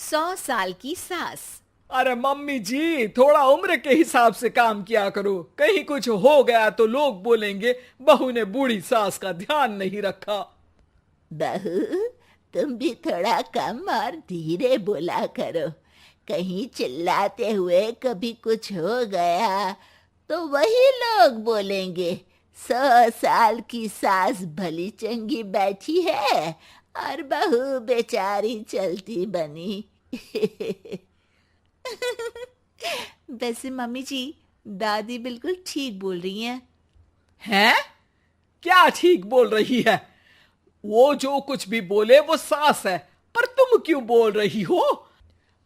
100 साल की सास। अरे मम्मी जी, थोड़ा उम्र के हिसाब से काम किया करो। कहीं कुछ हो गया तो लोग बोलेंगे बहू ने बूढ़ी सास का ध्यान नहीं रखा। बहू, तुम भी थोड़ा कम और धीरे बोला करो। कहीं चिल्लाते हुए कभी कुछ हो गया तो वही लोग बोलेंगे 100 साल की सास भली चंगी बैठी है और बहू बेचारी चलती बनी। वैसे मम्मी जी, दादी बिल्कुल ठीक बोल रही हैं। हैं? क्या ठीक बोल रही है? वो जो कुछ भी बोले वो सास है, पर तुम क्यों बोल रही हो?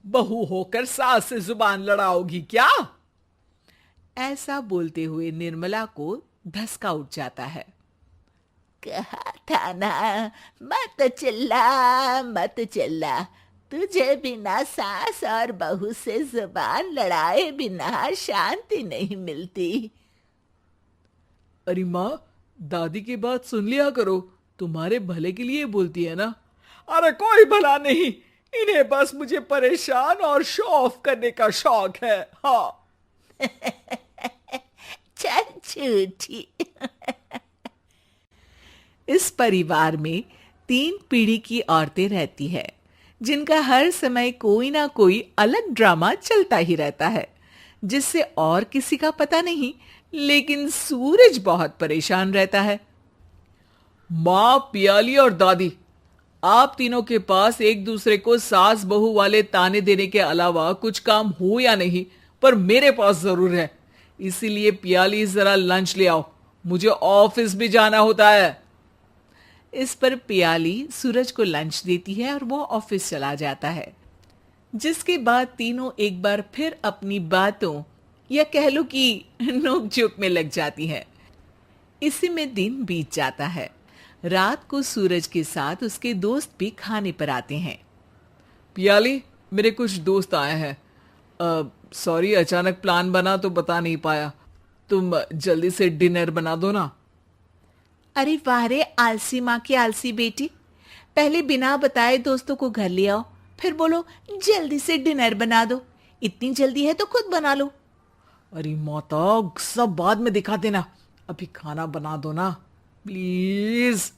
बहू होकर सास से जुबान लड़ाओगी क्या? ऐसा बोलते हुए निर्मला को धसका उठ जाता है। कहा था ना, मत चिल्ला मत चिल्ला। तुझे बिना सास और बहू से जुबान लड़ाए बिना शांति नहीं मिलती। अरे माँ, दादी की बात सुन लिया करो, तुम्हारे भले के लिए बोलती है ना। अरे कोई भला नहीं, इन्हें बस मुझे परेशान और शो ऑफ करने का शौक है। हाँ। चल झूठी। इस परिवार में 3 पीढ़ी की औरतें रहती है, जिनका हर समय कोई ना कोई अलग ड्रामा चलता ही रहता है, जिससे और किसी का पता नहीं, लेकिन सूरज बहुत परेशान रहता है। माँ, पियाली और दादी, आप तीनों के पास एक दूसरे को सास बहू वाले ताने देने के अलावा कुछ काम हो या नहीं, पर मेरे पास जरूर है। इसीलिए पियाली, जरा लंच ले आओ, मुझे ऑफिस भी जाना होता है। इस पर पियाली सूरज को लंच देती है और वो ऑफिस चला जाता है, जिसके बाद तीनों एक बार फिर अपनी बातों या कह लो कि नोक-झोंक में लग जाती हैं। इसी में दिन बीत जाता है। रात को सूरज के साथ उसके दोस्त भी खाने पर आते हैं। पियाली, मेरे कुछ दोस्त आए हैं। सॉरी, अचानक प्लान बना तो बता नहीं पाया। तुम जल्दी से डिनर बना दो ना। अरे वाह रे आलसी माँ की आलसी बेटी, पहले बिना बताए दोस्तों को घर ले आओ, फिर बोलो जल्दी से डिनर बना दो। इतनी जल्दी है तो खुद बना लो। अरे माता, सब बाद में दिखा देना, अभी खाना बना दो ना प्लीज।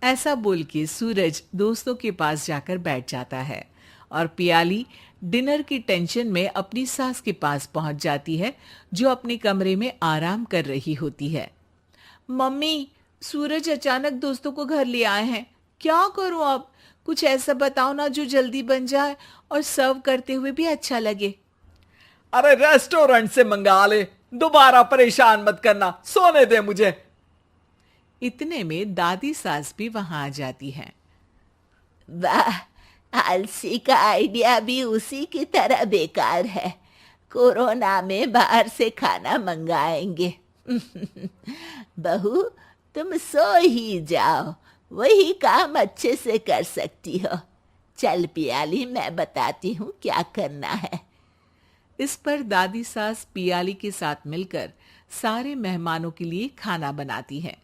ऐसा बोल के सूरज दोस्तों के पास जाकर बैठ जाता है और पियाली डिनर की टेंशन में अपनी सास के पास पहुंच जाती है, जो अपने कमरे में आराम कर रही होती है। मम्मी, सूरज अचानक दोस्तों को घर ले आए हैं, क्या करूं अब? कुछ ऐसा बताओ ना जो जल्दी बन जाए और सर्व करते हुए भी अच्छा लगे। अरे रेस्टोरेंट से मंगा ले, दोबारा परेशान मत करना, सोने दे मुझे। इतने में दादी सास भी वहां आ जाती है। वाह, आलसी का आइडिया भी उसी की तरह बेकार है। कोरोना में बाहर से खाना मंगाएंगे। बहू, तुम सो ही जाओ, वही काम अच्छे से कर सकती हो। चल पियाली, मैं बताती हूँ क्या करना है। इस पर दादी सास पियाली के साथ मिलकर सारे मेहमानों के लिए खाना बनाती है,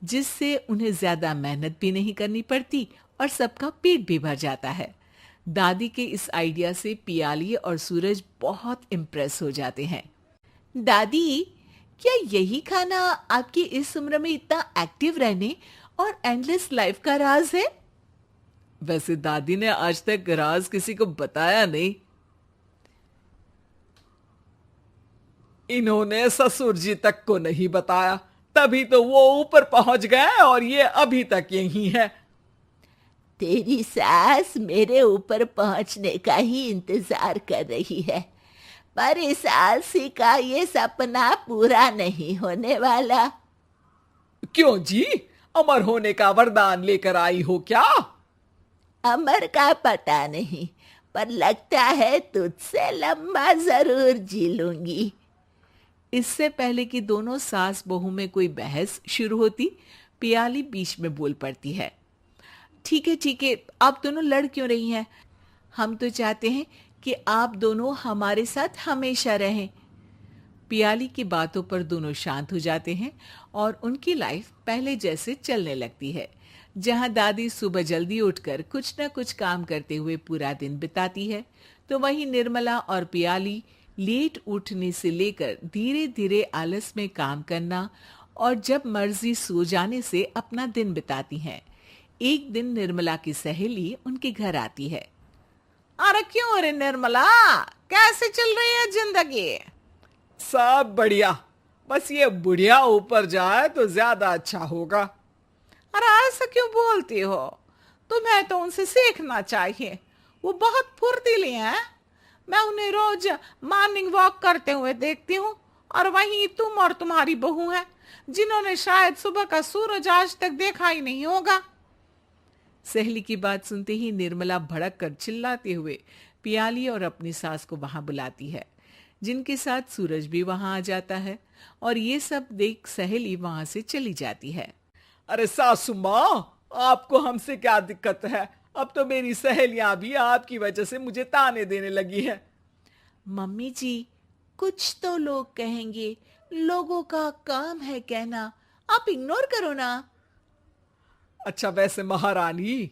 जिससे उन्हें ज्यादा मेहनत भी नहीं करनी पड़ती और सबका पेट भी भर जाता है। दादी के इस आइडिया से पियाली और सूरज बहुत इम्प्रेस हो जाते हैं। दादी, क्या यही खाना आपकी इस उम्र में इतना एक्टिव रहने और एंडलेस लाइफ का राज है? वैसे दादी ने आज तक राज किसी को बताया नहीं। इन्होंने ससुर जी तक को नहीं बताया, तभी तो वो ऊपर पहुंच गए और ये अभी तक यही है। तेरी सास मेरे ऊपर पहुंचने का ही इंतजार कर रही है, पर इस आलसी का ये सपना पूरा नहीं होने वाला। क्यों जी, अमर होने का वरदान लेकर आई हो क्या? अमर का पता नहीं, पर लगता है तुझसे लंबा जरूर जी लूंगी। इससे पहले कि दोनों सास बहू में कोई बहस शुरू होती, पियाली बीच में बोल पड़ती है। ठीक है, आप दोनों लड़ क्यों रही हैं? हम तो चाहते हैं कि आप दोनों हमारे साथ हमेशा रहें। पियाली की बातों पर दोनों शांत हो जाते हैं और उनकी लाइफ पहले जैसे चलने लगती है, जहां दादी सुबह जल्दी उठकर कुछ न कुछ काम करते हुए पूरा दिन बिताती है, तो वहीं निर्मला और पियाली लेट उठने से लेकर धीरे धीरे आलस में काम करना और जब मर्जी सो जाने से अपना दिन बिताती हैं। एक दिन निर्मला की सहेली उनके घर आती है। अरे क्यों रे निर्मला, कैसे चल रही है जिंदगी? सब बढ़िया, बस ये बुढ़िया ऊपर जाए तो ज्यादा अच्छा होगा। अरे ऐसा क्यों बोलती हो? तुम्हें तो उनसे सीखना चाहिए, वो बहुत फुर्तीली हैं। मैं उन्हें रोज मॉर्निंग वॉक करते हुए देखती हूँ, और वहीं तुम और तुम्हारी बहू है जिन्होंने शायद सुबह का सूरज आज तक देखा ही नहीं होगा। सहेली की बात सुनते ही निर्मला भड़क कर चिल्लाते हुए पियाली और अपनी सास को वहां बुलाती है, जिनके साथ सूरज भी वहां आ जाता है और ये सब देख सहेली वहां से चली जाती है। अरे सासू माँ, आपको हमसे क्या दिक्कत है? अब तो मेरी सहेलियां भी आपकी वजह से मुझे ताने देने लगी है। मम्मी जी, कुछ तो लोग कहेंगे, लोगों का काम है कहना, आप इग्नोर करो ना। अच्छा वैसे महारानी,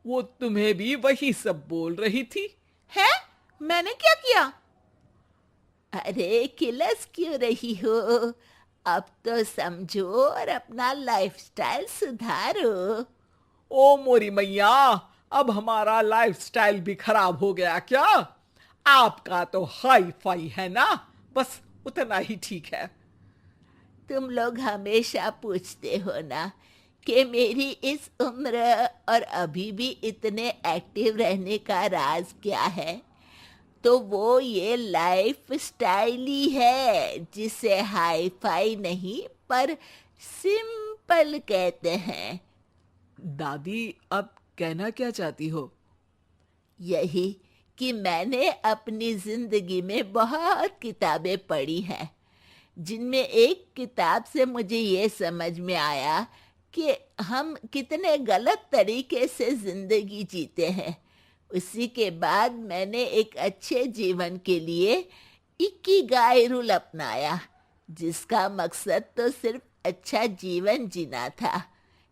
वो तुम्हें भी वही सब बोल रही थी? है? मैंने क्या किया? अरे किलस क्यों रही हो? अब तो समझो और अपना लाइफस्टाइल सुधारो। ओ मोरी मैया, अब हमारा लाइफस्टाइल भी खराब हो गया क्या? आपका तो हाई फाई है ना, बस उतना ही ठीक है। तुम लोग हमेशा पूछते हो ना कि मेरी इस उम्र और अभी भी इतने एक्टिव रहने का राज क्या है, तो वो ये लाइफ स्टाइल ही है जिसे हाई फाई नहीं पर सिंपल कहते हैं। दादी, अब कहना क्या चाहती हो? यही कि मैंने अपनी जिंदगी में बहुत किताबें पढ़ी हैं, जिनमें एक किताब से मुझे ये समझ में आया कि हम कितने गलत तरीके से जिंदगी जीते हैं। उसी के बाद मैंने एक अच्छे जीवन के लिए इकिगाई रूल अपनाया, जिसका मकसद तो सिर्फ अच्छा जीवन जीना था।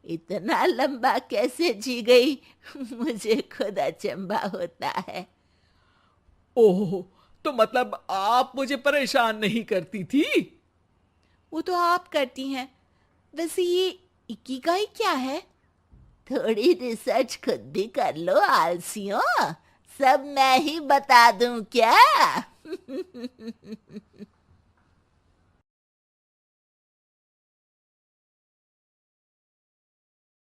इतना लंबा कैसे जी गई मुझे खुद अचंभा होता है। ओह, तो मतलब आप मुझे परेशान नहीं करती थी? वो तो आप करती हैं। वैसे ये इकिगाई क्या है? थोड़ी रिसर्च खुद भी कर लो आलसियों, सब मैं ही बता दूं क्या?